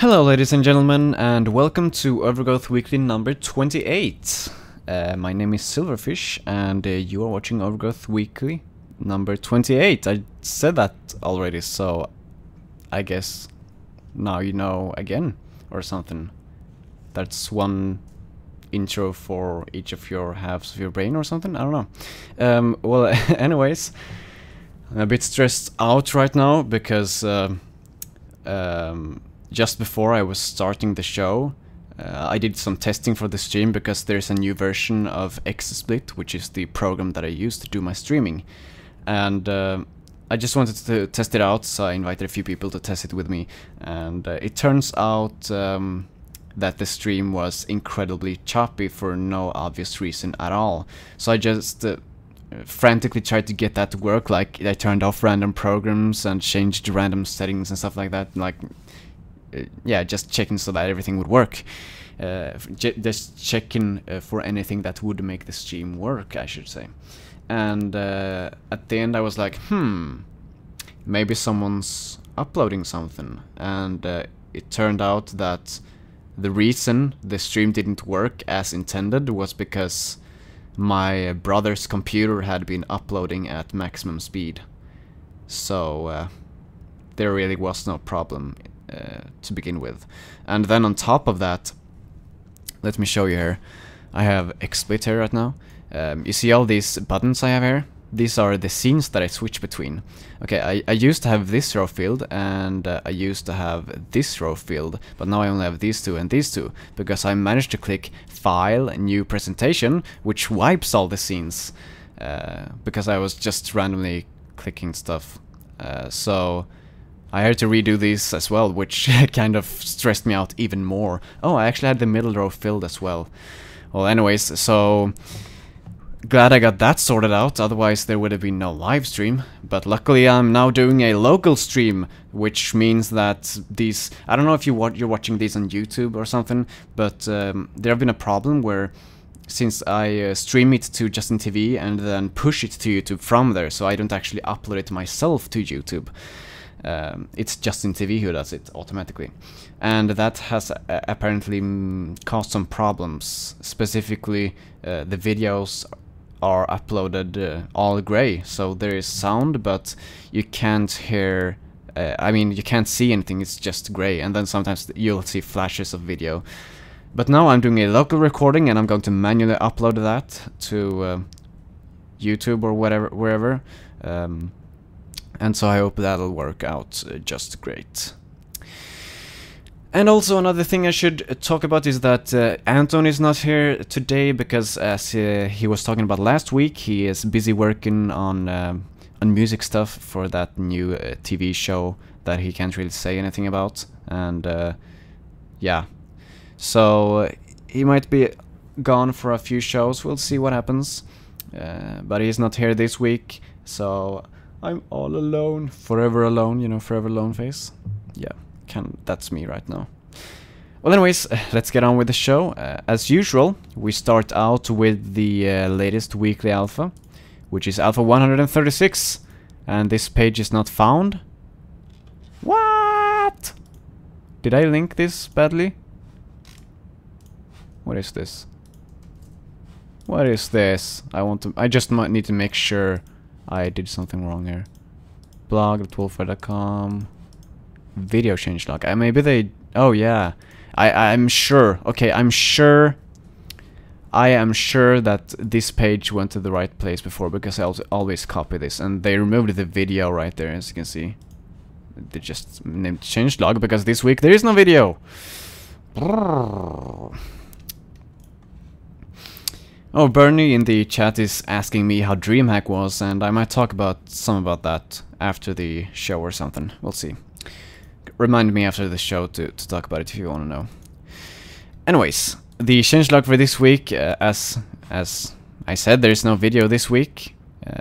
Hello ladies and gentlemen, and welcome to Overgrowth Weekly number 28. My name is Silverfish, and you are watching Overgrowth Weekly number 28. I said that already, so I guess now you know again, or something. That's one intro for each of your halves of your brain or something, I don't know. Well, anyways, I'm a bit stressed out right now because just before I was starting the show, I did some testing for the stream because there's a new version of XSplit, which is the program that I use to do my streaming. And I just wanted to test it out, so I invited a few people to test it with me. And it turns out that the stream was incredibly choppy for no obvious reason at all. So I just frantically tried to get that to work. Like, I turned off random programs and changed random settings and stuff like that. Like, yeah, just checking so that everything would work. Just checking for anything that would make the stream work, I should say. And at the end I was like, maybe someone's uploading something. And it turned out that the reason the stream didn't work as intended was because my brother's computer had been uploading at maximum speed. So there really was no problem to begin with. And then on top of that, let me show you here. I have XSplit here right now. You see all these buttons I have here? These are the scenes that I switch between. Okay, I used to have this row filled, and I used to have this row filled, but now I only have these two and these two, because I managed to click File, New Presentation, which wipes all the scenes, because I was just randomly clicking stuff. So I had to redo these as well, which kind of stressed me out even more. Oh, I actually had the middle row filled as well. Well, anyways, so glad I got that sorted out, otherwise there would have been no live stream. But luckily I'm now doing a local stream, which means that these... I don't know if you're watching these on YouTube or something, but there have been a problem where since I stream it to Justin TV and then push it to YouTube from there, so I don't actually upload it myself to YouTube. It's Justin TV who does it automatically, and that has apparently caused some problems. Specifically, the videos are uploaded all gray, so there is sound, but you can't hear. I mean, you can't see anything. It's just gray, and then sometimes you'll see flashes of video. But now I'm doing a local recording, and I'm going to manually upload that to YouTube or wherever. And so I hope that'll work out just great. And also another thing I should talk about is that Anton is not here today because, as he was talking about last week, he is busy working on music stuff for that new TV show that he can't really say anything about. And yeah, so he might be gone for a few shows. We'll see what happens. But he's not here this week, so I'm all alone, forever alone, you know, forever alone face. Yeah, that's me right now. Well, anyways, let's get on with the show. As usual, we start out with the latest weekly alpha, which is alpha 136, and this page is not found. What? Did I link this badly? What is this? What is this? I just might need to make sure I did something wrong here. blog.wolfire.com. Video changelog. Maybe they... Oh, yeah. I'm sure. Okay, I am sure that this page went to the right place before, because I always copy this. And they removed the video right there, as you can see. They just named changelog because this week there is no video. Oh, Bernie in the chat is asking me how DreamHack was, and I might talk about that after the show or something. We'll see. Remind me after the show to talk about it if you want to know. Anyways, the changelog for this week, as I said, there's no video this week,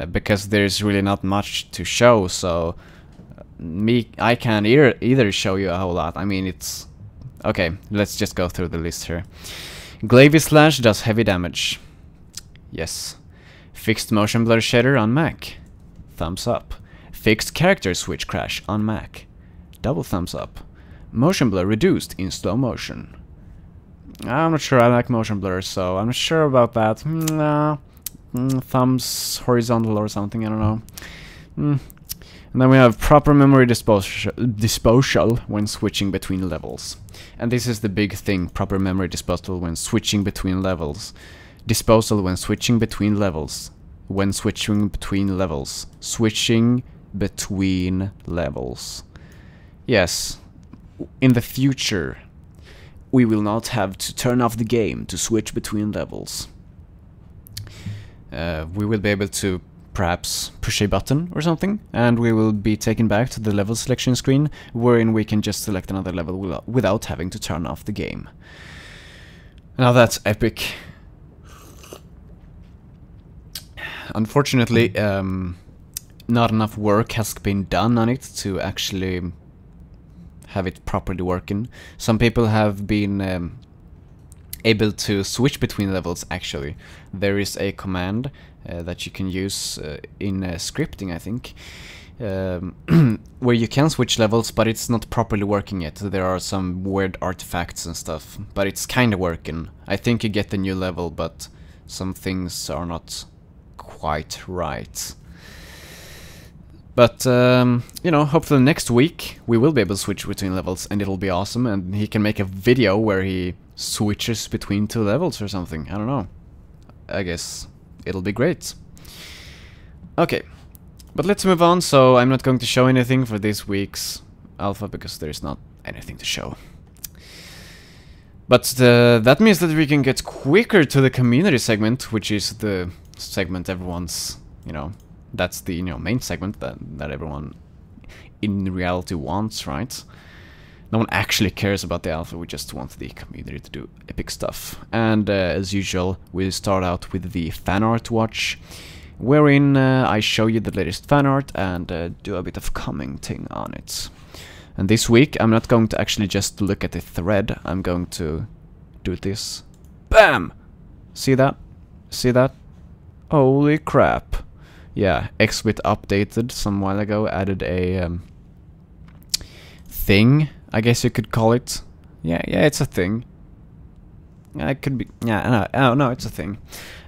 because there's really not much to show, so I can't either show you a whole lot. I mean, it's... Okay, let's just go through the list here. Glavy Slash does heavy damage. Yes. Fixed motion blur shader on Mac. Thumbs up. Fixed character switch crash on Mac. Double thumbs up. motion blur reduced in slow motion. I'm not sure, I like motion blur, so I'm not sure about that. Thumbs horizontal or something, I don't know. And then we have proper memory disposal when switching between levels. And this is the big thing, proper memory disposal when switching between levels. Disposal when switching between levels. When switching between levels. Switching between levels. Yes, in the future, we will not have to turn off the game to switch between levels. We will be able to perhaps push a button or something, and we will be taken back to the level selection screen, wherein we can just select another level without having to turn off the game. Now that's epic. Unfortunately, not enough work has been done on it to actually have it properly working. Some people have been able to switch between levels. Actually, there is a command that you can use in scripting, I think, where you can switch levels, but it's not properly working yet. There are some weird artifacts and stuff, but it's kind of working. I think you get the new level, but some things are not quite right. But, you know, hopefully next week we will be able to switch between levels and it'll be awesome, and he can make a video where he switches between 2 levels or something. I don't know. I guess it'll be great. Okay, but let's move on. So I'm not going to show anything for this week's alpha because there's not anything to show. But that means that we can get quicker to the community segment, which is the segment everyone's, you know, that's the, you know, main segment that everyone in reality wants, right? No one actually cares about the alpha, we just want the community to do epic stuff. And as usual, we'll start out with the fan art watch, wherein I show you the latest fan art and do a bit of commenting on it. And this week, I'm not going to actually just look at the thread, I'm going to do this. BAM! See that? See that? Holy crap. Yeah, XBit updated some while ago, added a thing, I guess you could call it. Yeah, it's a thing. It could be, no, it's a thing.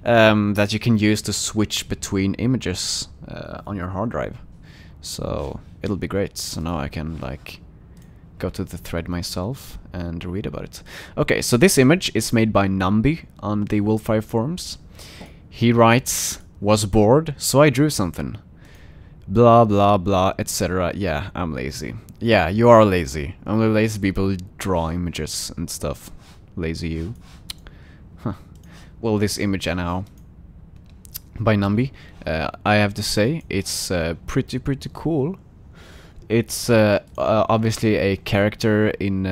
That you can use to switch between images on your hard drive. So, it'll be great. So now I can, like, go to the thread myself and read about it. Okay, so this image is made by Numby on the Wolfire forums. He writes, "Was bored, so I drew something. Blah blah blah, etc." Yeah, I'm lazy. Yeah, you are lazy. Only lazy people draw images and stuff. Lazy you. Huh. Well, this image anyhow by Numby, I have to say it's pretty cool. It's obviously a character in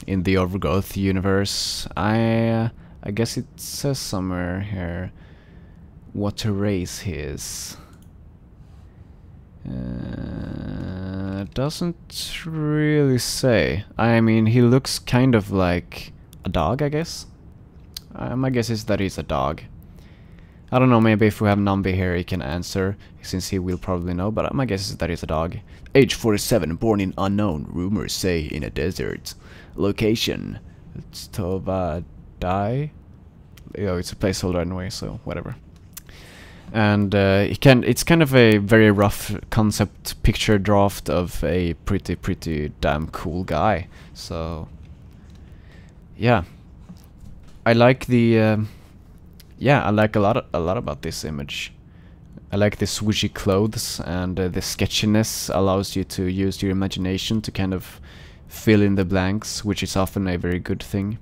the Overgrowth universe. I guess it says somewhere here what race he is. Doesn't really say. I mean, he looks kind of like a dog, I guess. My guess is that he's a dog. I don't know, maybe if we have Numby here he can answer, since he will probably know, but my guess is that he's a dog. Age 47, born in unknown, rumors say in a desert. Location, it's Tovadai? Oh, it's a placeholder anyway, so whatever. And it's kind of a very rough concept picture draft of a pretty damn cool guy. So yeah, I like the I like a lot about this image. I like the swooshy clothes, and the sketchiness allows you to use your imagination to kind of fill in the blanks, which is often a very good thing.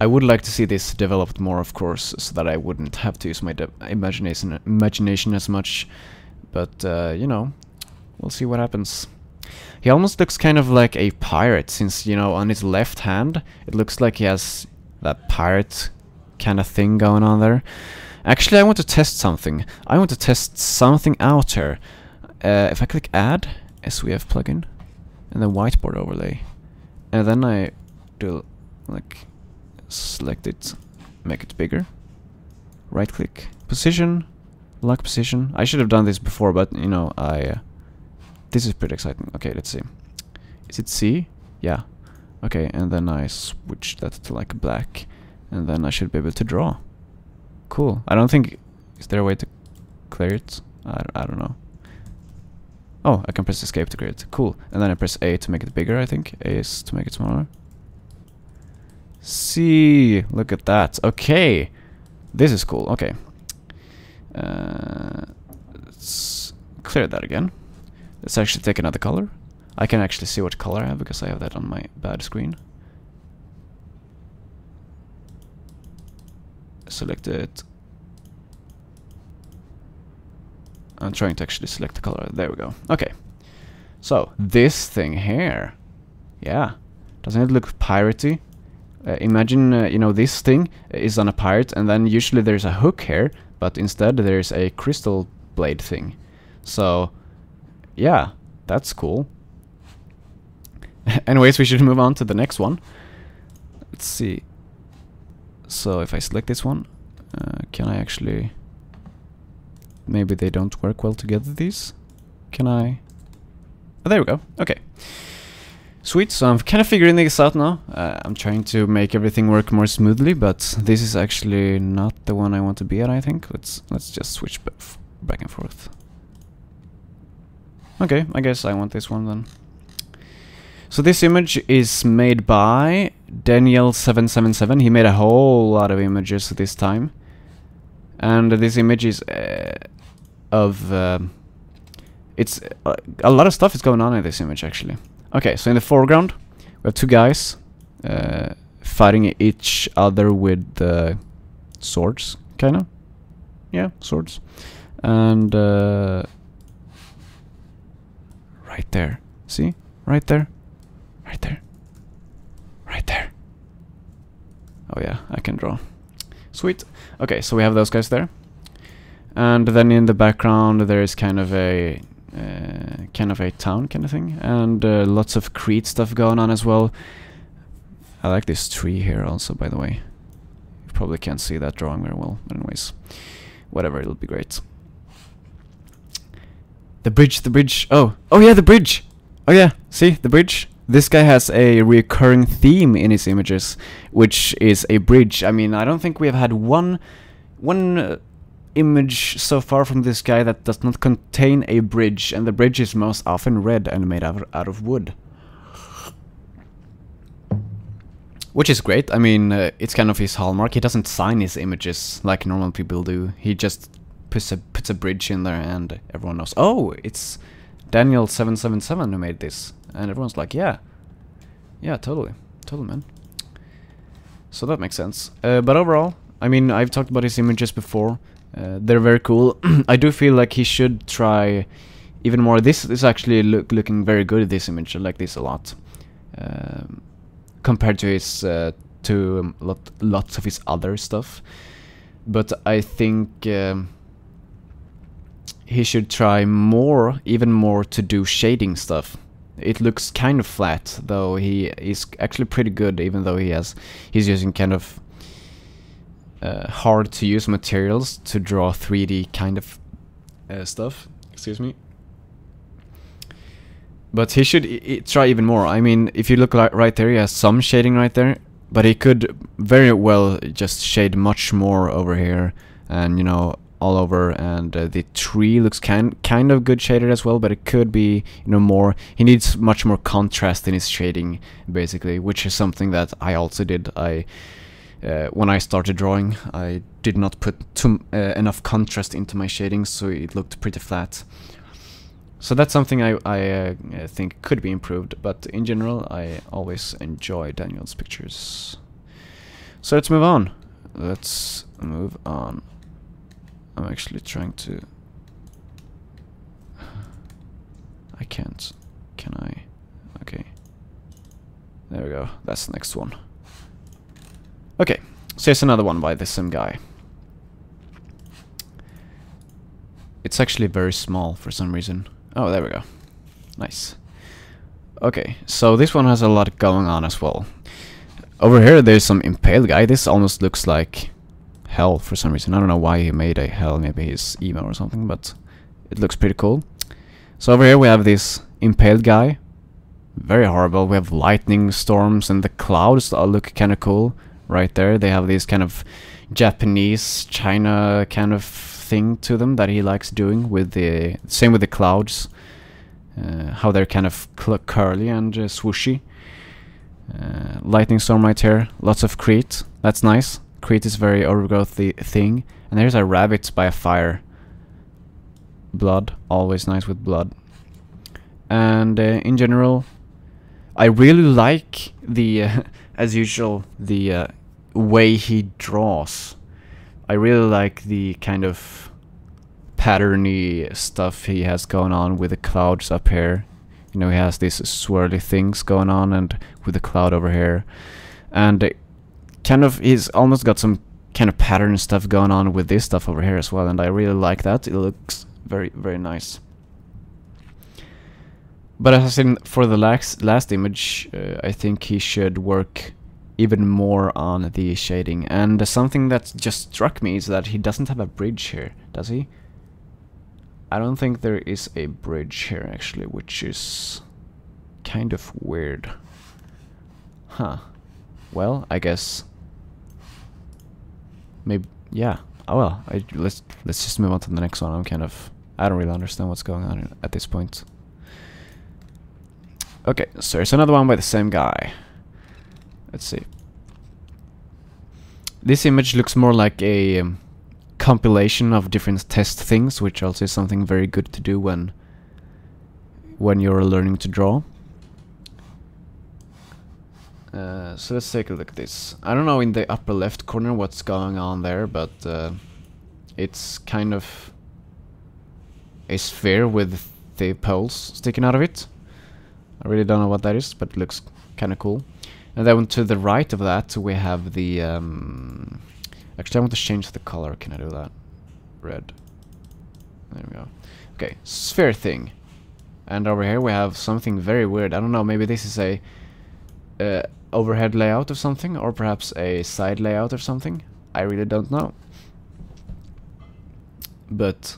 I would like to see this developed more, of course, so that I wouldn't have to use my imagination as much. But, you know, we'll see what happens. He almost looks kind of like a pirate, since, you know, on his left hand, it looks like he has that pirate kind of thing going on there. Actually, I want to test something. I want to test something out here. If I click Add, SVF plugin, and then Whiteboard overlay, and then I do, like, select it, make it bigger, right click, position, lock position. I should have done this before, but you know, this is pretty exciting. Okay, let's see. Is it C? Yeah. Okay, and then I switch that to like black, and then I should be able to draw. Cool. I don't think... Is there a way to clear it? I don't know. Oh, I can press escape to clear it. Cool. And then I press A to make it bigger, I think. A is to make it smaller. C! Look at that. Okay. This is cool. Okay. Let's clear that again. Let's actually take another color. I can actually see what color I have because I have that on my bad screen. Select it. I'm trying to actually select the color. There we go. Okay. So, this thing here. Yeah. Doesn't it look piratey? Imagine, you know, this thing is on a pirate, and then usually there's a hook here, but instead there's a crystal blade thing. So, yeah, that's cool. Anyways, we should move on to the next one. Let's see. So, if I select this one, can I actually... Maybe they don't work well together, these. Can I... Oh, there we go. Okay. Sweet, so I'm kind of figuring this out now. I'm trying to make everything work more smoothly, but this is actually not the one I want to be at, I think. Let's just switch back and forth. Okay, I guess I want this one then. So this image is made by Daniel777. He made a whole lot of images this time. And this image is it's a lot of stuff is going on in this image actually. Okay, so in the foreground we have two guys fighting each other with swords, kinda. Yeah, swords. And right there, see? Right there, right there, right there. Oh yeah, I can draw. Sweet. Okay, so we have those guys there. And then in the background there is kind of a town kind of thing, and lots of Crete stuff going on as well. I like this tree here also, by the way. You probably can't see that drawing very well, but anyways, whatever, it'll be great. The bridge. Oh yeah, the bridge. Oh yeah, see the bridge. This guy has a recurring theme in his images, which is a bridge. I mean, I don't think we have had one image so far from this guy that does not contain a bridge, and the bridge is most often red and made out of wood. Which is great. I mean, it's kind of his hallmark. He doesn't sign his images like normal people do. He just puts a bridge in there and everyone knows, oh, it's Daniel777 who made this. And everyone's like, yeah, totally, man. So that makes sense. But overall, I mean, I've talked about his images before. They're very cool. I do feel like he should try even more. This is actually looking very good, this image. I like this a lot. Compared to his lots of his other stuff. But I think he should try even more to do shading stuff. It looks kind of flat, though he is actually pretty good, even though he's using kind of hard to use materials to draw 3D kind of stuff. Excuse me. But he should try even more. I mean, if you look right there, he has some shading right there, but he could very well just shade much more over here, and you know, all over. And the tree looks kind of good shaded as well, but it could be, you know, more. He needs much more contrast in his shading, basically, which is something that I also did. When I started drawing, I did not put enough contrast into my shading, so it looked pretty flat. So that's something I think could be improved, but in general, I always enjoy Daniel's pictures. So let's move on. I'm actually trying to... I can't. Can I? Okay. There we go. That's the next one. Okay, so here's another one by the same guy. It's actually very small for some reason. Oh, there we go. Nice. Okay, so this one has a lot going on as well. Over here there's some impaled guy. This almost looks like hell for some reason. I don't know why he made a hell. Maybe he's emo or something, but it looks pretty cool. So over here we have this impaled guy. Very horrible. We have lightning storms and the clouds all look kind of cool right there. They have these kind of Japanese, China kind of thing to them that he likes doing with the... Same with the clouds. How they're kind of curly and swooshy. Lightning storm right here. Lots of Crete. That's nice. Crete is very Overgrowth thing. And there's a rabbit by a fire. Blood. Always nice with blood. And in general, I really like the, as usual, the way he draws. I really like the kind of patterny stuff he has going on with the clouds up here. You know, he has these swirly things going on, and with the cloud over here. And kind of, he's almost got some kind of pattern stuff going on with this stuff over here as well, and I really like that. It looks very, very nice. But as I said for the last image, I think he should work even more on the shading. And something that just struck me is that he doesn't have a bridge here, does he? I don't think there is a bridge here actually, which is kind of weird. Huh. Well, I guess maybe, yeah. Oh well, let's just move on to the next one. I don't really understand what's going on at this point. Okay, so there's another one by the same guy. Let's see. This image looks more like a compilation of different test things, which also is something very good to do when you're learning to draw. So let's take a look at this. I don't know in the upper left corner what's going on there, but it's kind of a sphere with the poles sticking out of it. I really don't know what that is, but it looks kind of cool. And then to the right of that we have the... actually I want to change the color. Can I do that? Red. There we go. Okay, sphere thing. And over here we have something very weird. I don't know, maybe this is a overhead layout or something, or perhaps a side layout or something. I really don't know. But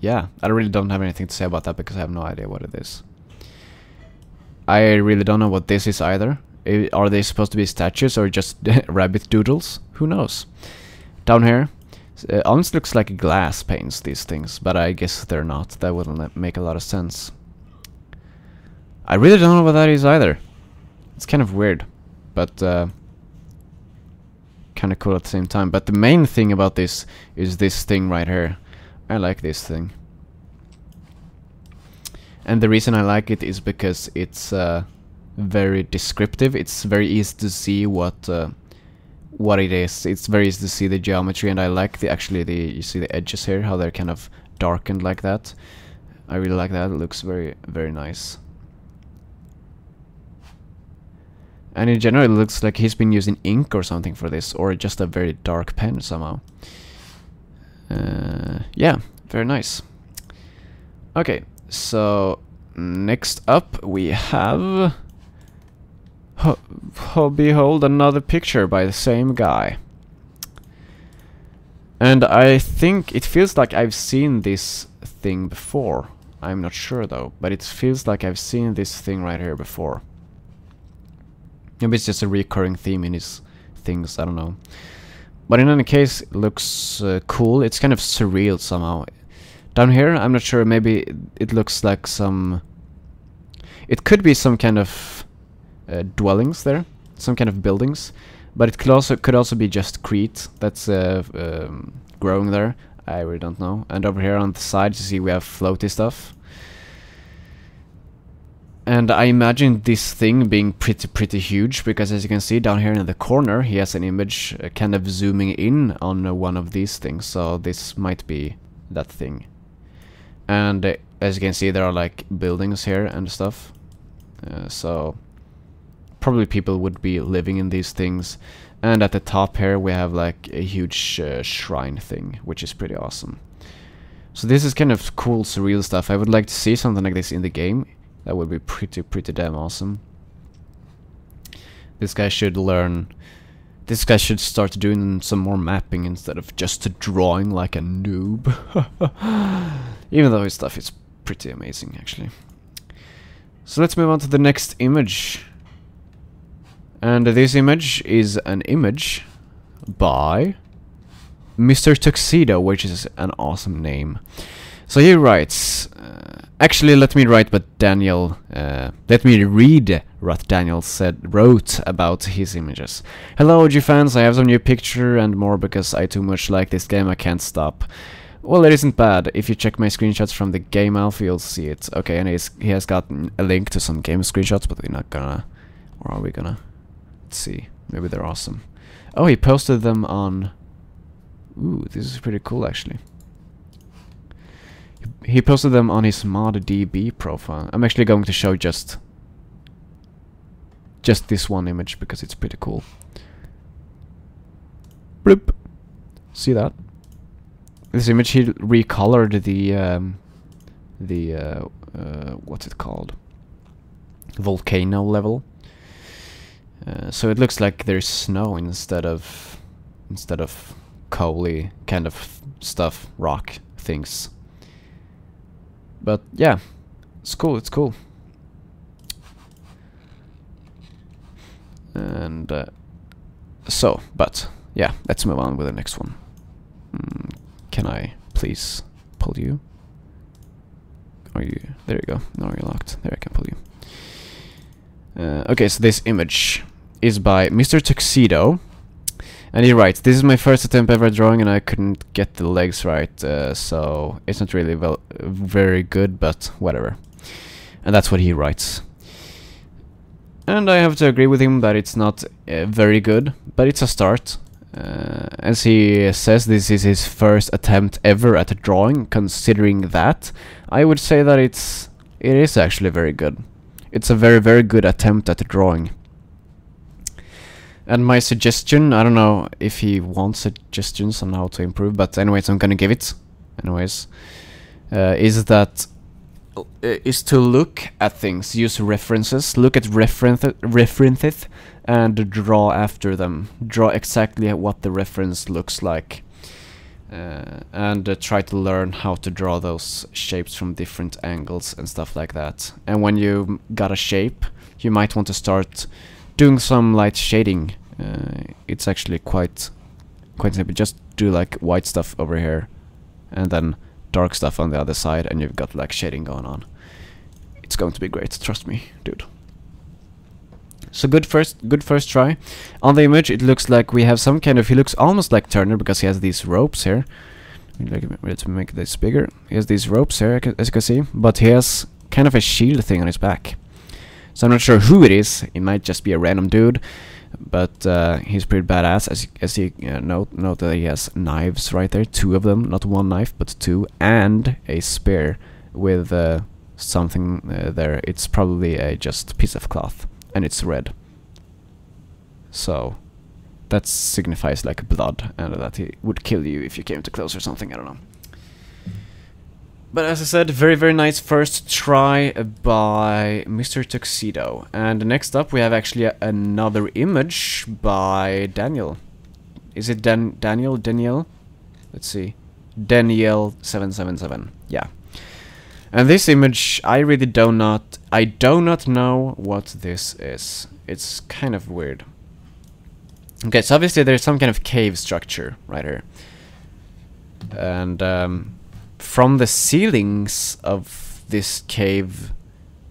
yeah, I really don't have anything to say about that because I have no idea what it is. I really don't know what this is either. Are they supposed to be statues or just rabbit doodles? Who knows? Down here, almost looks like glass paints, these things, but I guess they're not. That wouldn't make a lot of sense. I really don't know what that is either. It's kind of weird, but kind of cool at the same time. But the main thing about this is this thing right here. I like this thing. And the reason I like it is because it's very descriptive. It's very easy to see what it is. It's very easy to see the geometry, and I like you see the edges here, how they're kind of darkened like that. I really like that. It looks very, very nice. And in general, it looks like he's been using ink or something for this, or just a very dark pen somehow. Yeah, very nice. Okay, so next up we have... behold, another picture by the same guy. And I think it feels like I've seen this thing before. I'm not sure though, but it feels like I've seen this thing right here before. Maybe it's just a recurring theme in his things, I don't know. But in any case, it looks cool. It's kind of surreal somehow. Down here, I'm not sure, maybe it looks like some... It could be some kind of dwellings there, some kind of buildings. But it could also be just Crete that's growing there. I really don't know. And over here on the side, you see we have floaty stuff. And I imagine this thing being pretty huge, because as you can see down here in the corner, he has an image kind of zooming in on one of these things. So this might be that thing. And as you can see, there are like buildings here and stuff. So probably people would be living in these things. And at the top here we have like a huge shrine thing, which is pretty awesome. So this is kind of cool, surreal stuff. I would like to see something like this in the game. That would be pretty damn awesome. This guy should learn... This guy should start doing some more mapping instead of just drawing like a noob. Even though his stuff is pretty amazing, actually. So let's move on to the next image. And this image is an image by Mr. Tuxedo, which is an awesome name. So he writes, actually let me write what Daniel, let me read what Daniel wrote about his images. Hello OG fans, I have some new picture and more because I too much like this game, I can't stop. Well, it isn't bad. If you check my screenshots from the game alpha, you'll see it. Okay, and he has gotten a link to some game screenshots, but we're not gonna, or are we gonna? Let's see, maybe they're awesome. Oh, he posted them on, ooh, this is pretty cool actually. He posted them on his ModDB profile. I'm actually going to show just this one image because it's pretty cool. Bloop. See that? This image he recolored the what's it called? Volcano level. So it looks like there's snow instead of coaly kind of stuff, rock things. But yeah, it's cool, it's cool. And but yeah, let's move on with the next one. Can I please pull you? Are you, there you go, now you're locked, there I can pull you. Okay, so this image is by Mr. Tuxedo. And he writes, this is my first attempt ever drawing and I couldn't get the legs right, so it's not really very good, but whatever. And that's what he writes. And I have to agree with him that it's not very good, but it's a start. As he says, this is his first attempt ever at a drawing. Considering that, I would say that it is actually very good. It's a very, very good attempt at a drawing. And my suggestion, I don't know if he wants suggestions on how to improve, but anyways, I'm gonna give it. Anyways, is to look at things, use references, look at references, and draw after them. Draw exactly what the reference looks like, and try to learn how to draw those shapes from different angles and stuff like that. And when you got a shape, you might want to start doing some light shading. It's actually quite simple. Just do like white stuff over here, and then dark stuff on the other side, and you've got like shading going on. It's going to be great, trust me, dude. So good first try. On the image, it looks like we have some kind of. He looks almost like Turner because he has these ropes here. Let's make this bigger. He has these ropes here, as you can see, but he has kind of a shield thing on his back. So I'm not sure who it is. It might just be a random dude, but he's pretty badass. As you note that he has knives right there, 2 of them, not 1 knife, but 2, and a spear with something there. It's probably a just piece of cloth, and it's red. So that signifies like blood, and that he would kill you if you came too close or something. I don't know. But as I said, very, very nice first try by Mr. Tuxedo. And next up we have actually another image by Daniel. Is it Daniel? Let's see. Daniel777. Yeah. And this image, I do not know what this is. It's kind of weird. Okay, so obviously there's some kind of cave structure right here. And from the ceilings of this cave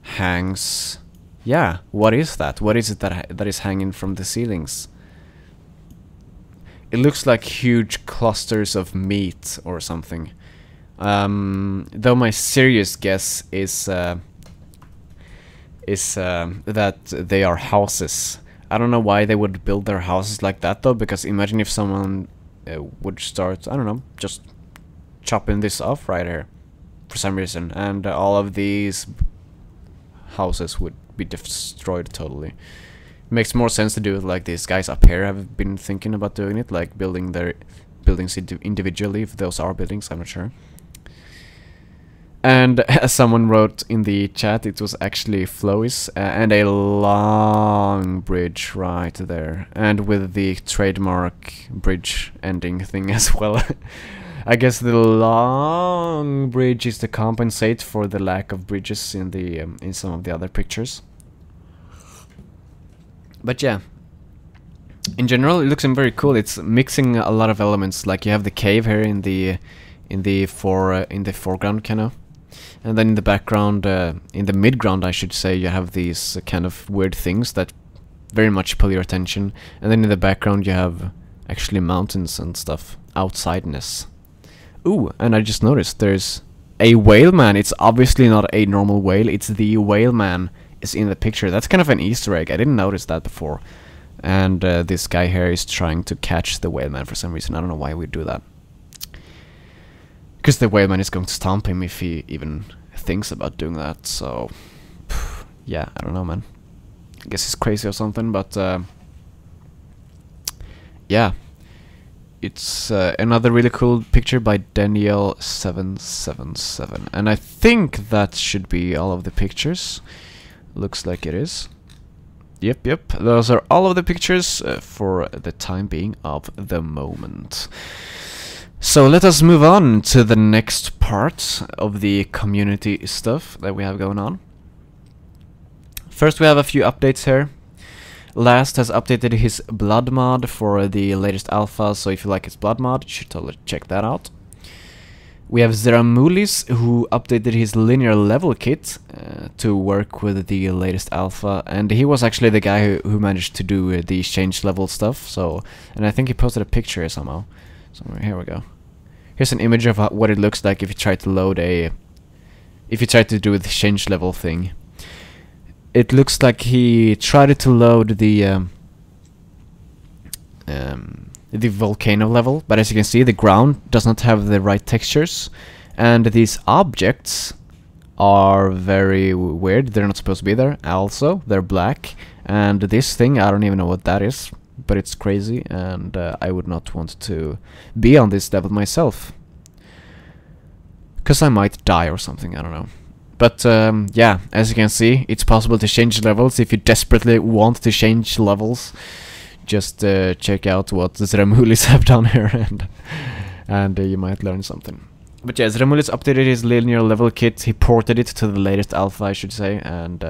hangs... Yeah, what is that? What is it that is hanging from the ceilings? It looks like huge clusters of meat or something. Though my serious guess is that they are houses. I don't know why they would build their houses like that though, because imagine if someone would start, I don't know, just chopping this off right here for some reason, and all of these houses would be destroyed totally. It makes more sense to do it like these guys up here have been thinking about doing it, like building their buildings individually, if those are buildings, I'm not sure. And as someone wrote in the chat, it was actually flowies and a long bridge right there, and with the trademark bridge ending thing as well. I guess the long bridge is to compensate for the lack of bridges in the in some of the other pictures. But yeah, in general, it looks very cool. It's mixing a lot of elements. Like you have the cave here in the foreground, kind of, and then in the background, in the midground, I should say, you have these kind of weird things that very much pull your attention. And then in the background, you have actually mountains and stuff outsideness. Ooh, and I just noticed there's a whale man. It's obviously not a normal whale. It's the whale man is in the picture. That's kind of an Easter egg. I didn't notice that before. And this guy here is trying to catch the whale man for some reason. I don't know why we do that. Because the whale man is going to stomp him if he even thinks about doing that. So, yeah, I don't know, man. I guess he's crazy or something, but yeah. It's another really cool picture by Daniel777. And I think that should be all of the pictures. Looks like it is. Yep. Those are all of the pictures for the time being of the moment. So let us move on to the next part of the community stuff that we have going on. First, we have a few updates here. Last has updated his blood mod for the latest alpha, so if you like his blood mod, you should totally check that out. We have Zeramulis, who updated his linear level kit to work with the latest alpha, and he was actually the guy who managed to do the change level stuff. So, and I think he posted a picture here somehow. Somewhere, here we go. Here's an image of what it looks like if you try to load a, if you try to do the change level thing. It looks like he tried to load the volcano level, but as you can see, the ground does not have the right textures, and these objects are very weird. They're not supposed to be there. Also, they're black, and this thing, I don't even know what that is, but it's crazy, and I would not want to be on this level myself, because I might die or something, I don't know. But yeah, as you can see, it's possible to change levels if you desperately want to change levels. Just check out what the Zeramulis have done here, and you might learn something. But yeah, Zeramulis updated his linear level kit. He ported it to the latest alpha, I should say, and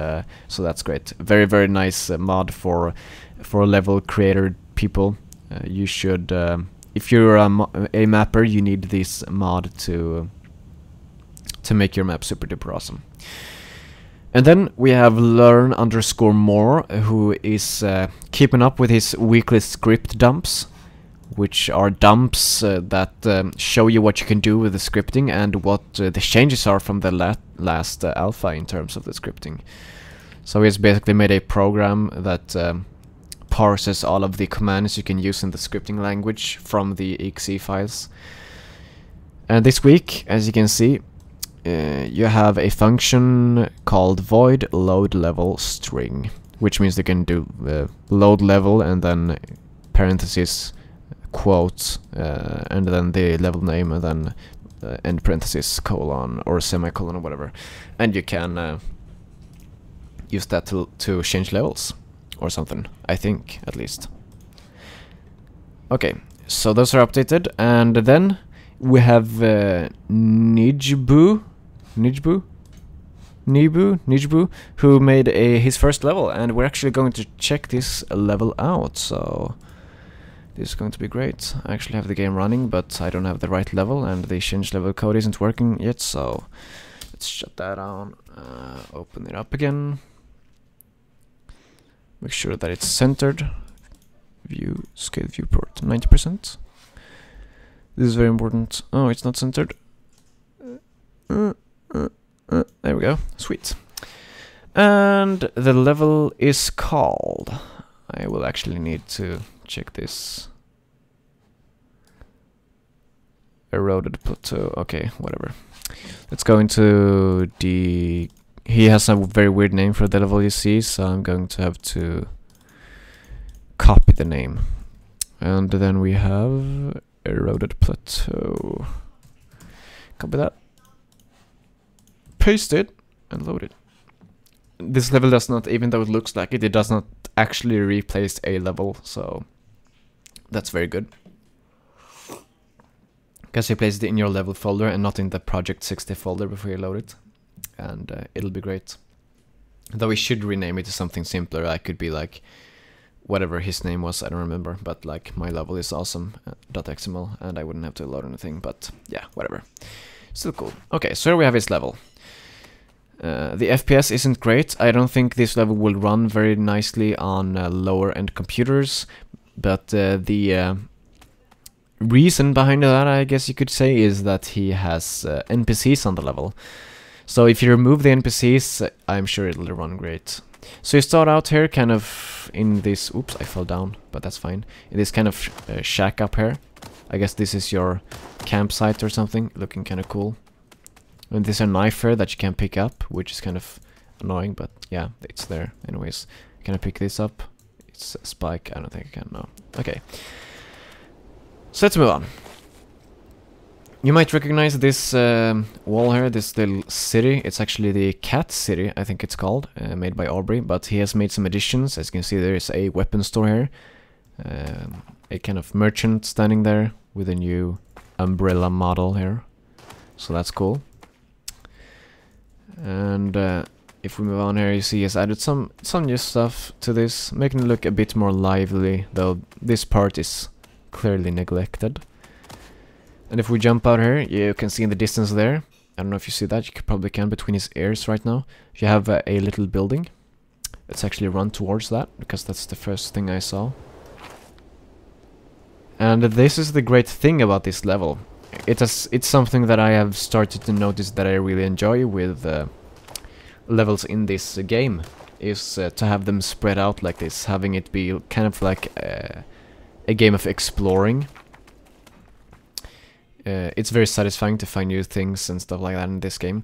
so that's great. Very nice mod for level creator people. You should, if you're a mapper, you need this mod to make your map super duper awesome. And then we have learn_more, who is keeping up with his weekly script dumps, which are dumps that show you what you can do with the scripting and what the changes are from the last alpha in terms of the scripting. So he's basically made a program that parses all of the commands you can use in the scripting language from the exe files. And this week, as you can see, you have a function called void load level string, which means you can do load level and then parentheses quote and then the level name and then end parentheses colon or semicolon or whatever, and you can use that to change levels or something, I think, at least. Okay, so those are updated, and then we have Nijbu, who made his first level, and we're actually going to check this level out, so this is going to be great. I actually have the game running, but I don't have the right level, and the change level code isn't working yet, so let's shut that down, open it up again, make sure that it's centered, view, scale viewport, 90%. This is very important. Oh, it's not centered. There we go. Sweet. And the level is called... I will actually need to check this. Eroded plateau. Okay, whatever. Let's go into the... He has a very weird name for the level, you see, so I'm going to have to copy the name. And then we have eroded plateau. Copy that. Paste it and load it. This level does not, even though it looks like it, it does not actually replace a level, so that's very good. because you place it in your level folder and not in the Project 60 folder before you load it, and it'll be great. Though we should rename it to something simpler. I could be like whatever his name was, I don't remember, but like my level is awesome.xml, and I wouldn't have to load anything, but yeah, whatever. Still cool. Okay, so here we have his level. The FPS isn't great. I don't think this level will run very nicely on lower end computers, but the reason behind that, I guess you could say, is that he has NPCs on the level. So if you remove the NPCs, I'm sure it'll run great. So you start out here kind of in this, oops, I fell down, but that's fine. In this kind of shack up here. I guess this is your campsite or something, looking kind of cool. And there's a knife here that you can pick up, which is kind of annoying, but yeah, it's there anyways. Can I pick this up? It's a spike, I don't think I can, no. Okay. So let's move on. You might recognize this wall here, this little city. It's actually the Cat City, I think it's called, made by Aubrey, but he has made some additions. As you can see, there is a weapon store here. A kind of merchant standing there with a new umbrella model here. So that's cool. And if we move on here, you see he has added some new stuff to this, making it look a bit more lively, though this part is clearly neglected. And if we jump out here, you can see in the distance there, I don't know if you see that, you probably can, between his ears right now, you have a little building. Let's actually run towards that, because that's the first thing I saw. And this is the great thing about this level. It's something that I have started to notice that I really enjoy with levels in this game, is to have them spread out like this, having it be kind of like a game of exploring. It's very satisfying to find new things and stuff like that in this game.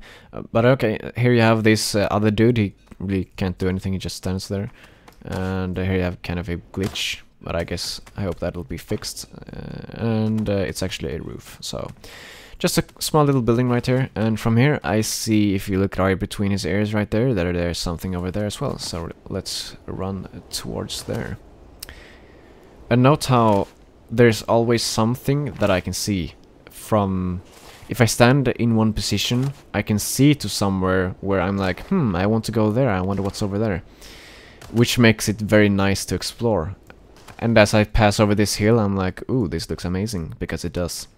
But okay, here you have this other dude. He really can't do anything, he just stands there. And here you have kind of a glitch, but I hope that'll be fixed. And it's actually a roof, so just a small little building right here. And from here I see, if you look right between his ears right there, that there's something over there as well. So let's run towards there. And note how there's always something that I can see. From, if I stand in one position, I can see to somewhere where I'm like, I want to go there, I wonder what's over there. Which makes it very nice to explore. And as I pass over this hill, I'm like, ooh, this looks amazing, because it does.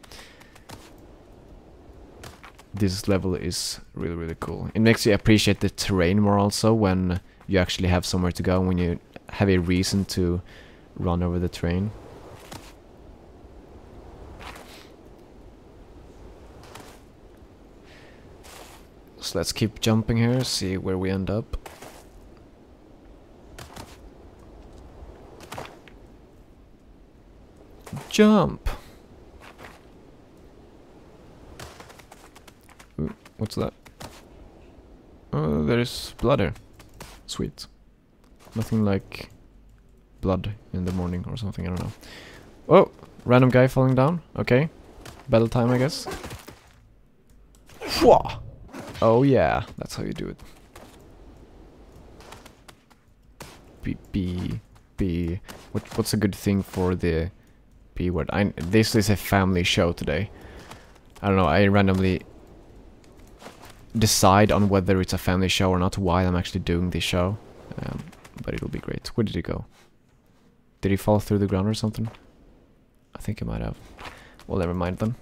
This level is really, really cool. It makes you appreciate the terrain more also, when you actually have somewhere to go, when you have a reason to run over the terrain. So let's keep jumping here, see where we end up. Jump! Ooh, what's that? Oh, there's blood here. Sweet. Nothing like blood in the morning or something, I don't know. Oh! Random guy falling down. Okay. Battle time, I guess. Whoa! Oh yeah, that's how you do it. B. What's a good thing for the B word? This is a family show today. I don't know, I randomly decide on whether it's a family show or not while I'm actually doing this show. But it'll be great. Where did he go? Did he fall through the ground or something? I think he might have. Well, never mind then.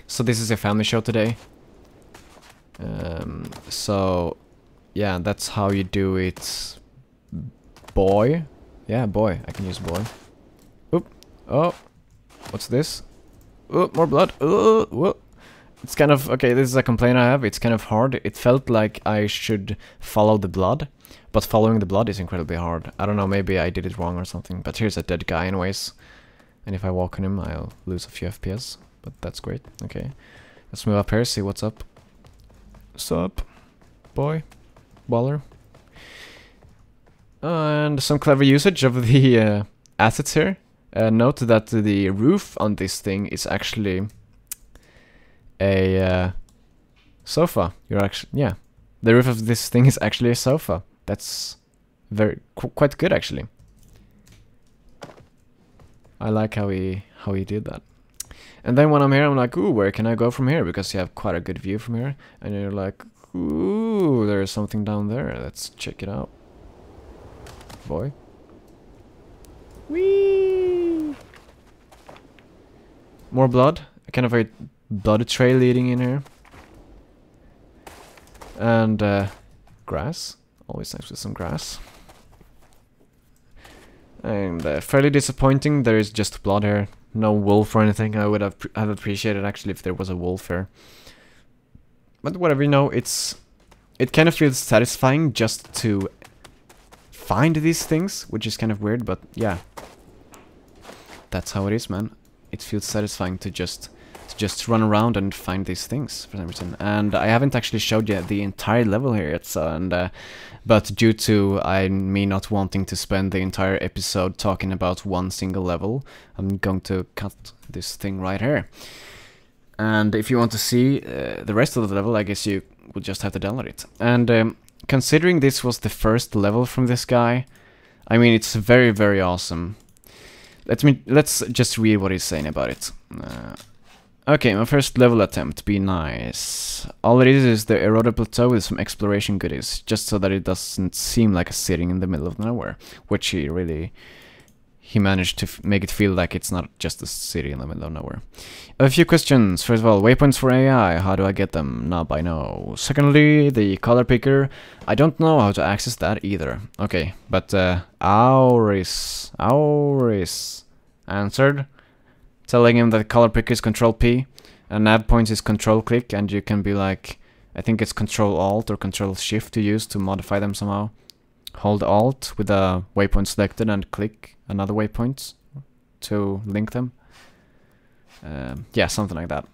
So this is a family show today. So yeah, that's how you do it. Boy. Yeah, boy. I can use boy. Oop. Oh. What's this? Oh, more blood. Oh, whoa. It's kind of, okay, this is a complaint I have. It's kind of hard. It felt like I should follow the blood, but following the blood is incredibly hard. I don't know, maybe I did it wrong or something, but here's a dead guy anyways. And if I walk on him, I'll lose a few FPS, but that's great. Okay. Let's move up here, see what's up. Sup, boy, baller. And some clever usage of the assets here. Note that the roof on this thing is actually a sofa. Yeah, the roof of this thing is actually a sofa. That's quite good actually. I like how he did that. And then when I'm here, I'm like, ooh, where can I go from here? Because you have quite a good view from here. And you're like, ooh, there's something down there. Let's check it out. Boy. Whee! More blood. Kind of a blood trail leading in here. And grass. Always nice with some grass. And fairly disappointing, there is just blood here. No wolf or anything. I would have appreciated actually if there was a wolf here. But whatever, you know, it kind of feels satisfying just to find these things, which is kind of weird, but yeah. That's how it is, man. It feels satisfying to just run around and find these things for some reason. And I haven't actually showed you the entire level here yet, so, but due to me not wanting to spend the entire episode talking about one single level, I'm going to cut this thing right here. And if you want to see the rest of the level, I guess you will just have to download it. And considering this was the first level from this guy, I mean, it's very, very awesome. Let's just read what he's saying about it. Okay, my first level attempt, be nice. All it is the eroded plateau with some exploration goodies, just so that it doesn't seem like a sitting in the middle of nowhere, which he managed to make it feel like it's not just a city in the middle of nowhere. A few questions. First of all, waypoints for AI, how do I get them? Not by now. Secondly, the color picker, I don't know how to access that either. Okay, but Auris answered, telling him that color picker is Control P, and nav points is Control click, and you can be like, I think it's Control Alt or Control Shift to use to modify them somehow. Hold Alt with a waypoint selected and click another waypoint to link them. Yeah, something like that.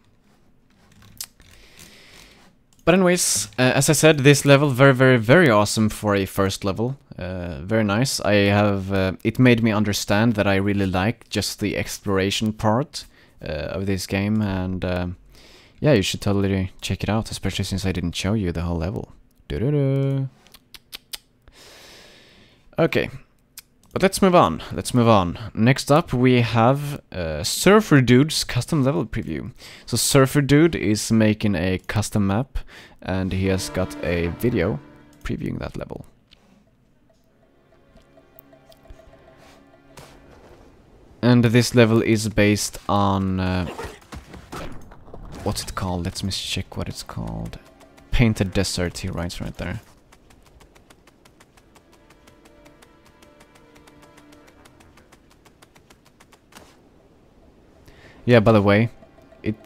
But anyways, as I said, this level very, very, very awesome for a first level. Very nice. It made me understand that I really like just the exploration part of this game, and yeah, you should totally check it out, especially since I didn't show you the whole level. Okay, but let's move on. Next up, we have Surfer Dude's custom level preview. So Surfer Dude is making a custom map, and he has got a video previewing that level. And this level is based on what's it called? Let me check what it's called. Painted Desert, he writes right there. Yeah, by the way,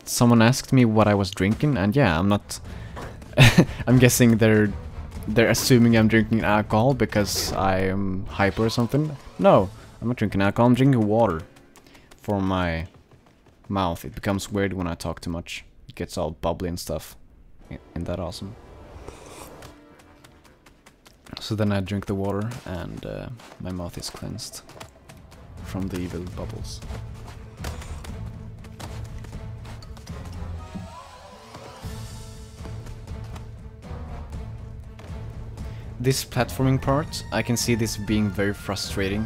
someone asked me what I was drinking, and yeah, I'm not. I'm guessing they're assuming I'm drinking alcohol because I am hyper or something. No, I'm not drinking alcohol. I'm drinking water for my mouth. It becomes weird when I talk too much. It gets all bubbly and stuff. Isn't that awesome? So then I drink the water, and my mouth is cleansed from the evil bubbles. This platforming part, I can see this being very frustrating,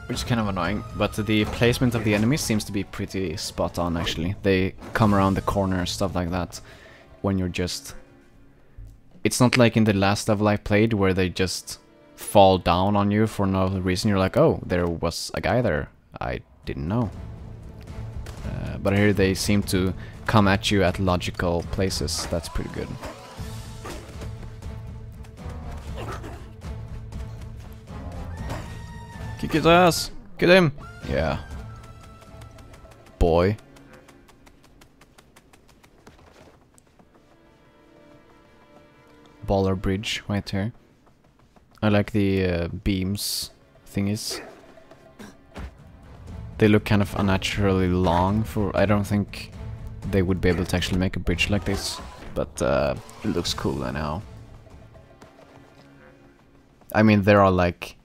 which is kind of annoying, but the placement of the enemies seems to be pretty spot on actually. They come around the corner, stuff like that, when you're just... It's not like in the last level I played where they just fall down on you for no reason. You're like, oh, there was a guy there, I didn't know. But here they seem to come at you at logical places. That's pretty good. Kick his ass! Get him! Yeah. Boy. Baller bridge right here. I like the beams thingies. They look kind of unnaturally long for... I don't think they would be able to actually make a bridge like this. But it looks cool anyhow. I mean, there are like...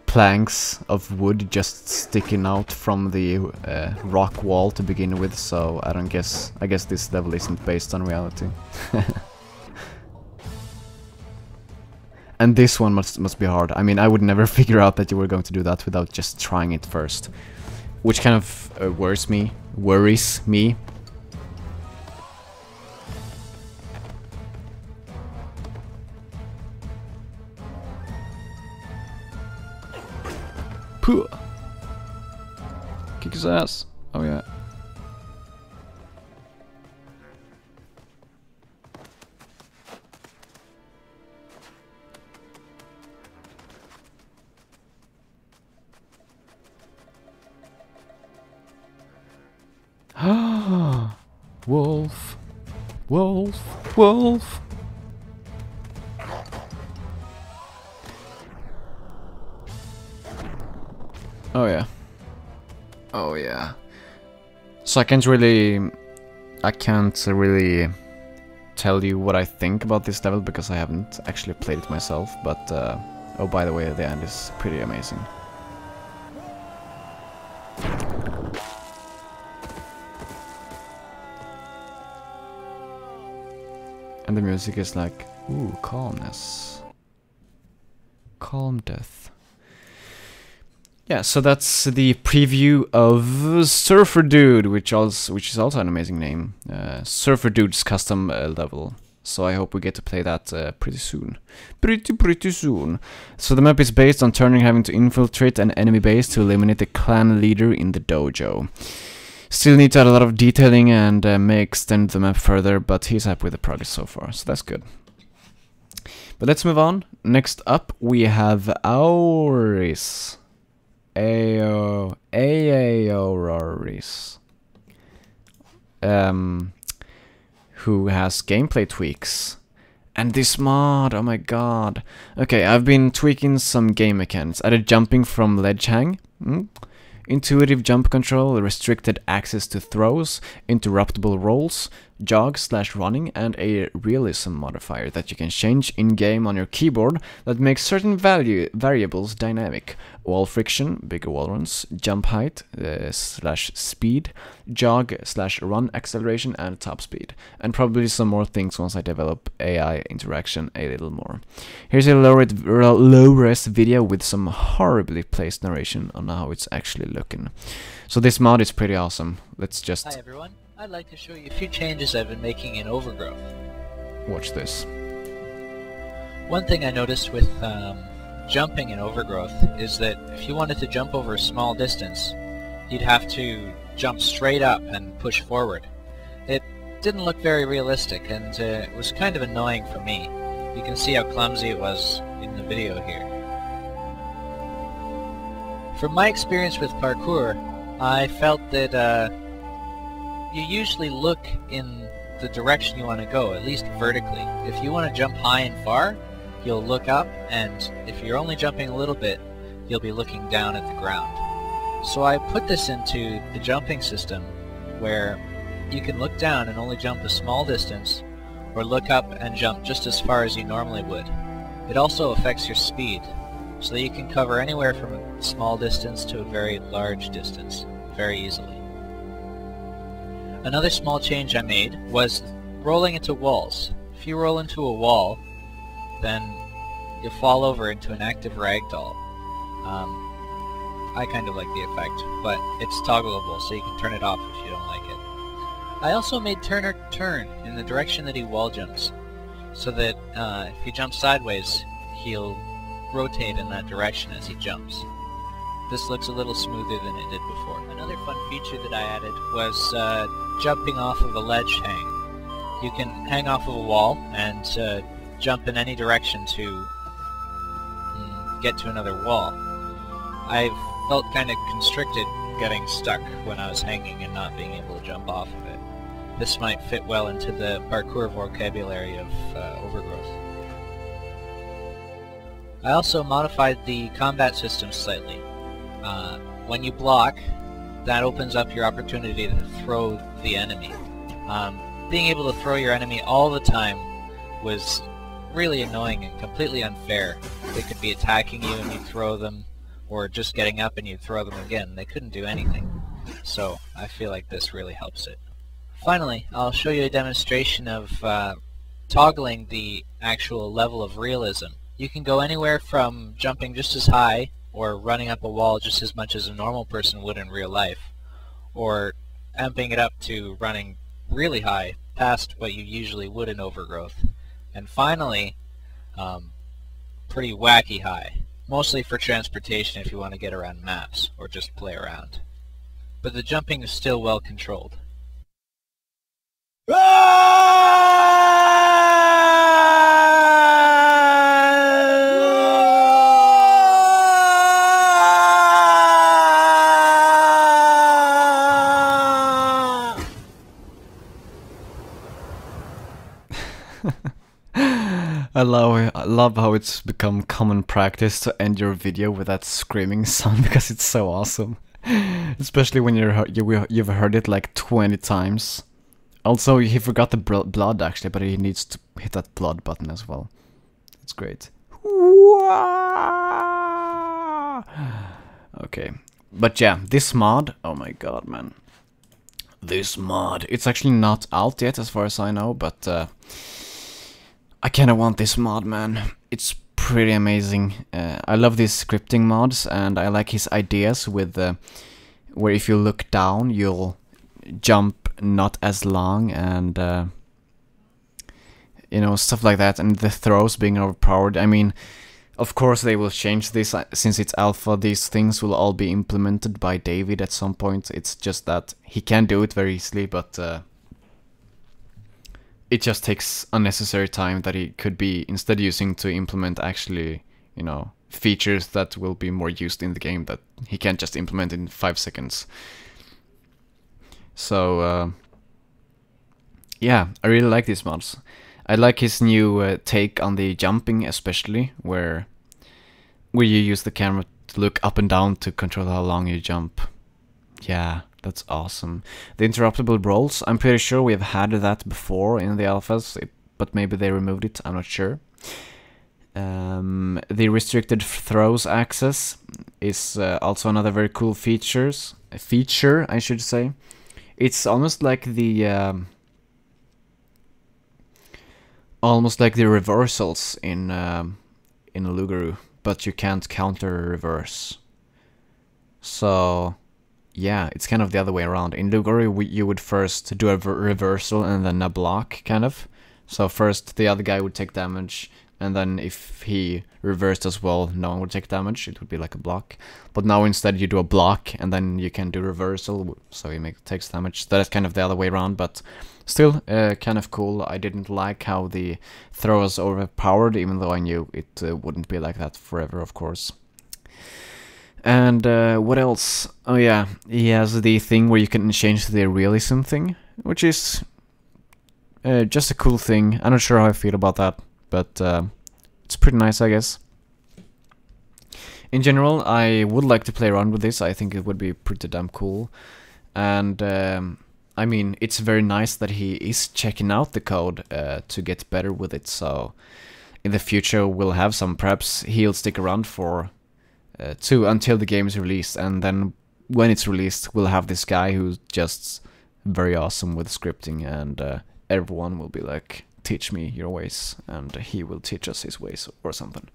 planks of wood just sticking out from the rock wall to begin with, so I guess this level isn't based on reality. And this one must be hard. I mean, I would never figure out that you were going to do that without just trying it first. Which kind of worries me. Puh. Kick his ass. Oh yeah. Wolf. Wolf. Wolf. Oh yeah. Oh yeah. So I can't really tell you what I think about this level because I haven't actually played it myself, but oh, by the way, the end is pretty amazing. And the music is like, ooh, calmness. Calm death. Yeah, so that's the preview of Surfer Dude, which is also an amazing name. Surfer Dude's custom level. So I hope we get to play that pretty soon. Pretty soon. So the map is based on Turner having to infiltrate an enemy base to eliminate the clan leader in the dojo. Still need to add a lot of detailing and may extend the map further, but he's happy with the progress so far, so that's good. But let's move on. Next up we have Auris. Aoris. Who has gameplay tweaks. And this mod, oh my god. Okay, I've been tweaking some game mechanics. Added jumping from ledge hang. Intuitive jump control, restricted access to throws, interruptible rolls, jog/running, and a realism modifier that you can change in-game on your keyboard that makes certain variables dynamic. Wall friction, bigger wall runs, jump height /speed, jog/run acceleration, and top speed. And probably some more things once I develop AI interaction a little more. Here's a low-res video with some horribly placed narration on how it's actually looking. So this mod is pretty awesome. Let's just... Hi everyone, I'd like to show you a few changes I've been making in Overgrowth. Watch this. One thing I noticed with jumping in Overgrowth is that if you wanted to jump over a small distance, you'd have to jump straight up and push forward. It didn't look very realistic, and it was kind of annoying for me. You can see how clumsy it was in the video here. From my experience with parkour, I felt that you usually look in the direction you want to go, at least vertically. If you want to jump high and far, you'll look up, and if you're only jumping a little bit, you'll be looking down at the ground. So I put this into the jumping system where you can look down and only jump a small distance, or look up and jump just as far as you normally would. It also affects your speed, so that you can cover anywhere from a small distance to a very large distance very easily. Another small change I made was rolling into walls. If you roll into a wall, then you fall over into an active ragdoll. I kind of like the effect, but it's toggleable, so you can turn it off if you don't like it. I also made Turner turn in the direction that he wall jumps, so that if he jumps sideways, he'll rotate in that direction as he jumps. This looks a little smoother than it did before. Another fun feature that I added was jumping off of a ledge hang. You can hang off of a wall and jump in any direction to get to another wall. I felt kind of constricted getting stuck when I was hanging and not being able to jump off of it. This might fit well into the parkour vocabulary of Overgrowth. I also modified the combat system slightly. When you block, that opens up your opportunity to throw the enemy. Being able to throw your enemy all the time was really annoying and completely unfair. They could be attacking you and you throw them, or just getting up and you throw them again. They couldn't do anything. So I feel like this really helps it. Finally, I'll show you a demonstration of toggling the actual level of realism. You can go anywhere from jumping just as high or running up a wall just as much as a normal person would in real life, or amping it up to running really high past what you usually would in Overgrowth. And finally, pretty wacky high, mostly for transportation if you want to get around maps or just play around. But the jumping is still well controlled. I love how it's become common practice to end your video with that screaming sound because it's so awesome. Especially when you've heard it like 20 times. Also, he forgot the blood actually, but he needs to hit that blood button as well. It's great. Okay. But yeah, this mod, oh my god, man. This mod, it's actually not out yet as far as I know, but I kinda want this mod, man. It's pretty amazing. I love these scripting mods, and I like his ideas with where if you look down, you'll jump not as long, and you know, stuff like that, and the throws being overpowered. I mean, of course they will change this since it's alpha. These things will all be implemented by David at some point. It's just that he can do it very easily, but it just takes unnecessary time that he could be instead using to implement actually, you know, features that will be more used in the game that he can't just implement in 5 seconds. So yeah, I really like these mods. I like his new take on the jumping, especially where you use the camera to look up and down to control how long you jump. Yeah, that's awesome. The interruptible rolls, I'm pretty sure we've had that before in the alphas, but maybe they removed it, I'm not sure. The restricted throws access is also another very cool feature, I should say. It's almost like the reversals in Lugaru, but you can't counter reverse. So yeah, it's kind of the other way around. In Lugaru, you would first do a reversal and then a block, kind of. So first the other guy would take damage, and then if he reversed as well, no one would take damage. It would be like a block. But now instead you do a block, and then you can do reversal, so he takes damage. That is kind of the other way around, but still kind of cool. I didn't like how the throw was overpowered, even though I knew it wouldn't be like that forever, of course. And what else? Oh yeah, he has the thing where you can change the realism thing, which is just a cool thing. I'm not sure how I feel about that, but it's pretty nice, I guess. In general, I would like to play around with this. I think it would be pretty damn cool. And I mean, it's very nice that he is checking out the code to get better with it. So in the future, we'll have some. Perhaps he'll stick around for until the game is released, and then when it's released, we'll have this guy who's just very awesome with scripting, and everyone will be like, teach me your ways, and he will teach us his ways or something.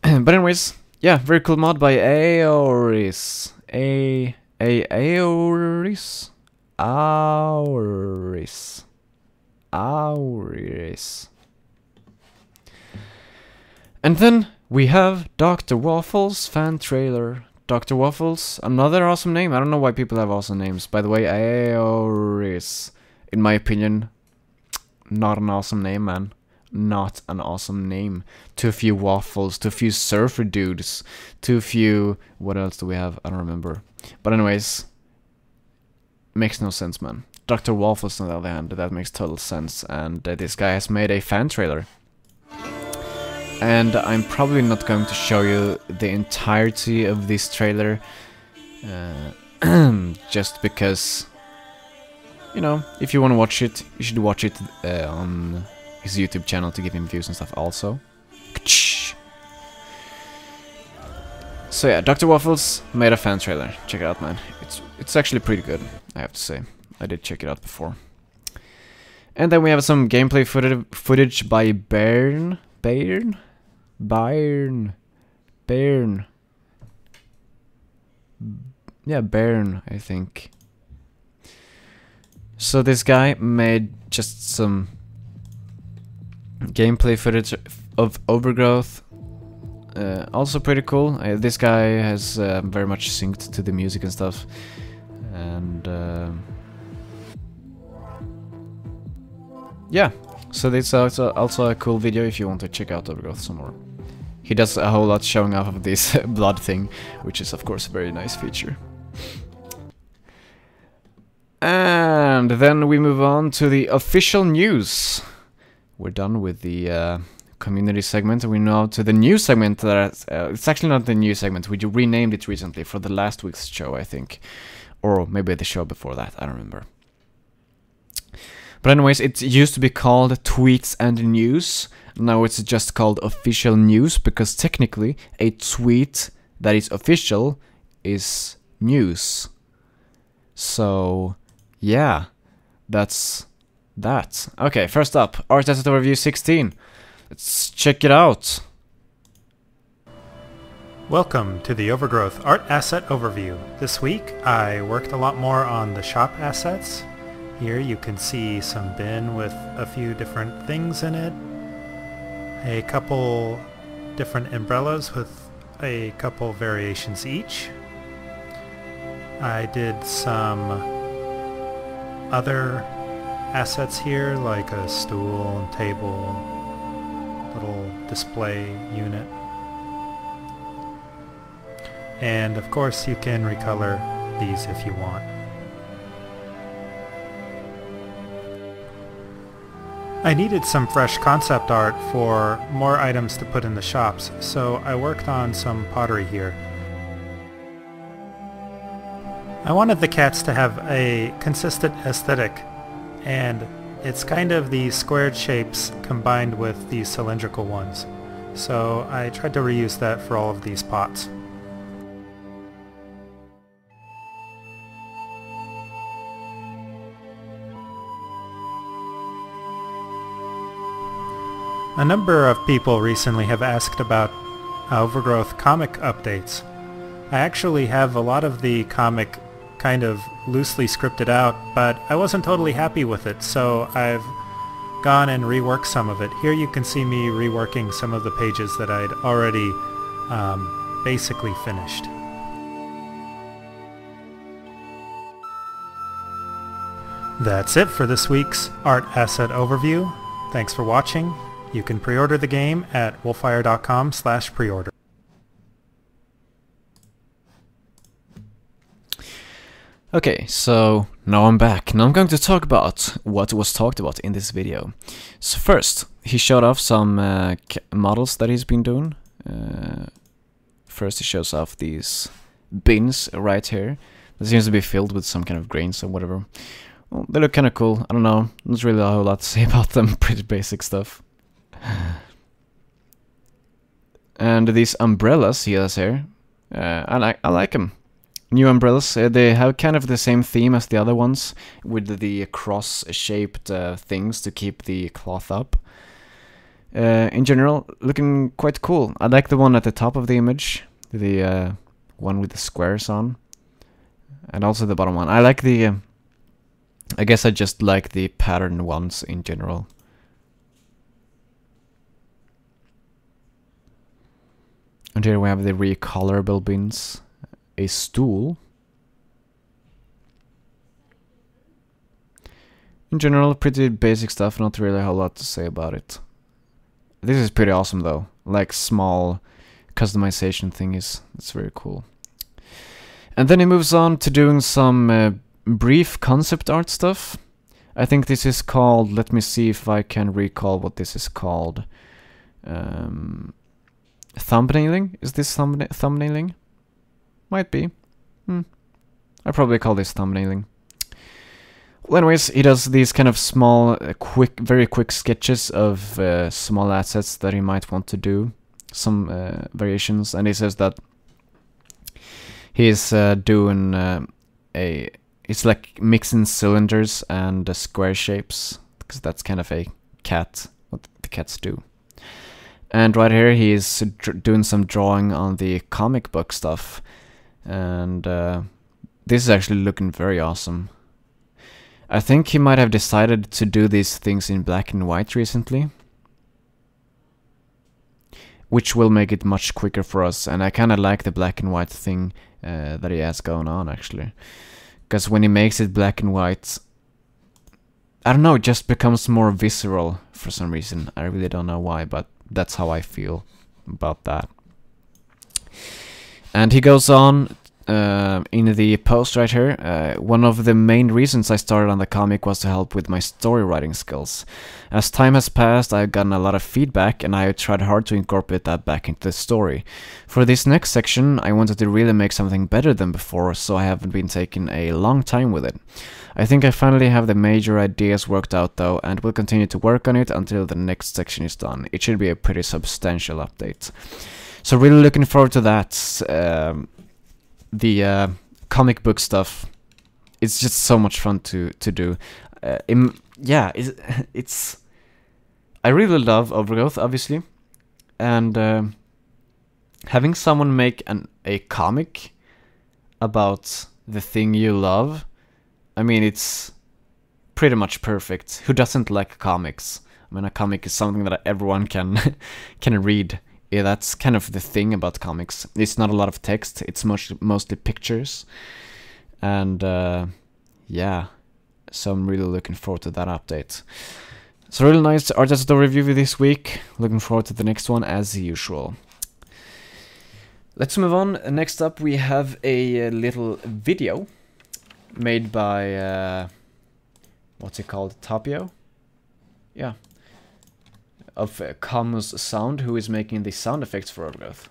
But anyways, yeah, very cool mod by Aoris. Auris. And then we have Dr. Waffles fan trailer. Dr. Waffles, another awesome name. I don't know why people have awesome names. By the way, Aoris, in my opinion, not an awesome name, man. Not an awesome name. Too few waffles, too few surfer dudes, too few... What else do we have? I don't remember. But anyways, makes no sense, man. Dr. Waffles, on the other hand, that makes total sense. And this guy has made a fan trailer. And I'm probably not going to show you the entirety of this trailer. Just because... You know, if you want to watch it, you should watch it on his YouTube channel to give him views and stuff also. So yeah, Dr. Waffles made a fan trailer. Check it out, man. It's actually pretty good, I have to say. I did check it out before. And then we have some gameplay footage by Bern. Bayern? Bayern. Bayern. Yeah, Bayern, I think. So this guy made just some gameplay footage of Overgrowth. Also pretty cool. This guy has very much synced to the music and stuff. And yeah, so this is also a cool video if you want to check out Overgrowth some more. He does a whole lot showing off of this blood thing, which is of course a very nice feature. And then we move on to the official news. We're done with the community segment, and we now to the new segment that it's actually not the new segment. We renamed it recently for the last week's show, I think, or maybe the show before that. I don't remember. But anyways, it used to be called Tweets and News. Now it's just called Official News, because technically a tweet that is official is news. So yeah, that's that. Okay, first up, Art Asset Overview 16. Let's check it out. Welcome to the Overgrowth Art Asset Overview. This week I worked a lot more on the shop assets. Here you can see some bin with a few different things in it. A couple different umbrellas with a couple variations each. I did some other assets here, like a stool and table, little display unit. And of course you can recolor these if you want. I needed some fresh concept art for more items to put in the shops, so I worked on some pottery here. I wanted the cats to have a consistent aesthetic, and it's kind of the squared shapes combined with these cylindrical ones. So I tried to reuse that for all of these pots. A number of people recently have asked about Overgrowth comic updates. I actually have a lot of the comic kind of loosely scripted out, but I wasn't totally happy with it, so I've gone and reworked some of it. Here you can see me reworking some of the pages that I'd already basically finished. That's it for this week's Art Asset Overview. Thanks for watching. You can pre-order the game at wolfire.com/preorder. Okay, so now I'm back. Now I'm going to talk about what was talked about in this video. So first, he showed off some models that he's been doing. First he shows off these bins right here. That seems to be filled with some kind of grains or whatever. Well, they look kind of cool. I don't know. Not really a whole lot to say about them. Pretty basic stuff. And these umbrellas he has here, I like them. New umbrellas, they have kind of the same theme as the other ones, with the cross-shaped things to keep the cloth up. In general, looking quite cool. I like the one at the top of the image, the one with the squares on, and also the bottom one. I like the, I guess I just like the pattern ones in general. And here we have the recolorable bins. A stool. In general, pretty basic stuff, not really a whole lot to say about it. This is pretty awesome though. Like small customization thingies. It's very cool. And then he moves on to doing some brief concept art stuff. I think this is called, let me see if I can recall what this is called. Thumbnailing? Is this thumbnailing? Might be. I probably call this thumbnailing. Well, anyways, he does these kind of small, very quick sketches of small assets that he might want to do. Some variations, and he says that he's doing it's like mixing cylinders and square shapes, because that's kind of a cat, what the cats do. And right here he is doing some drawing on the comic book stuff. And this is actually looking very awesome. I think he might have decided to do these things in black and white recently, which will make it much quicker for us. And I kind of like the black and white thing that he has going on, actually. Because when he makes it black and white, I don't know, it just becomes more visceral for some reason. I really don't know why, but that's how I feel about that. And he goes on in the post right here. One of the main reasons I started on the comic was to help with my story writing skills. As time has passed, I've gotten a lot of feedback, and I tried hard to incorporate that back into the story. For this next section, I wanted to really make something better than before, so I haven't been taking a long time with it. I think I finally have the major ideas worked out though, and will continue to work on it until the next section is done. It should be a pretty substantial update. So really looking forward to that. The comic book stuff, it's just so much fun to do. Yeah, it's I really love Overgrowth, obviously, and having someone make a comic about the thing you love, I mean, it's pretty much perfect. Who doesn't like comics? I mean, a comic is something that everyone can read. Yeah, that's kind of the thing about comics. It's not a lot of text, it's mostly pictures. And yeah, so I'm really looking forward to that update. So really nice Artist review this week. Looking forward to the next one as usual. Let's move on. Next up we have a little video made by, what's it called, Tapio? Yeah. Of Camus Sound, who is making the sound effects for Overgrowth.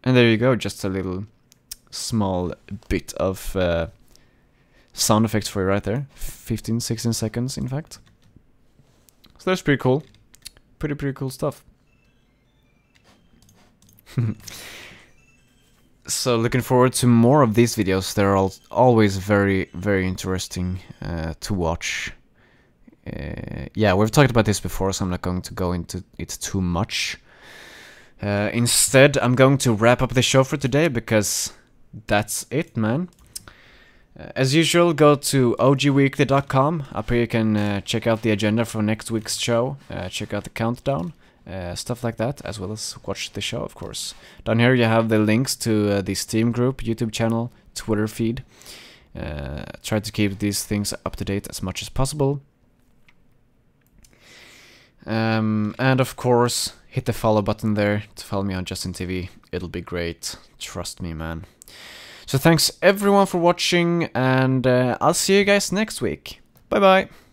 And there you go, just a little small bit of sound effects for you right there. 15-16 seconds, in fact. So that's pretty cool. Pretty cool stuff. So looking forward to more of these videos. They're always very interesting to watch. Yeah, we've talked about this before, so I'm not going to go into it too much. Instead, I'm going to wrap up the show for today, because that's it, man. As usual, go to ogweekly.com. Up here you can check out the agenda for next week's show, check out the countdown, stuff like that, as well as watch the show, of course. Down here you have the links to the Steam group, YouTube channel, Twitter feed. Try to keep these things up to date as much as possible. And of course, hit the follow button there to follow me on Justin TV. It'll be great. Trust me, man. So thanks everyone for watching, and I'll see you guys next week. Bye bye.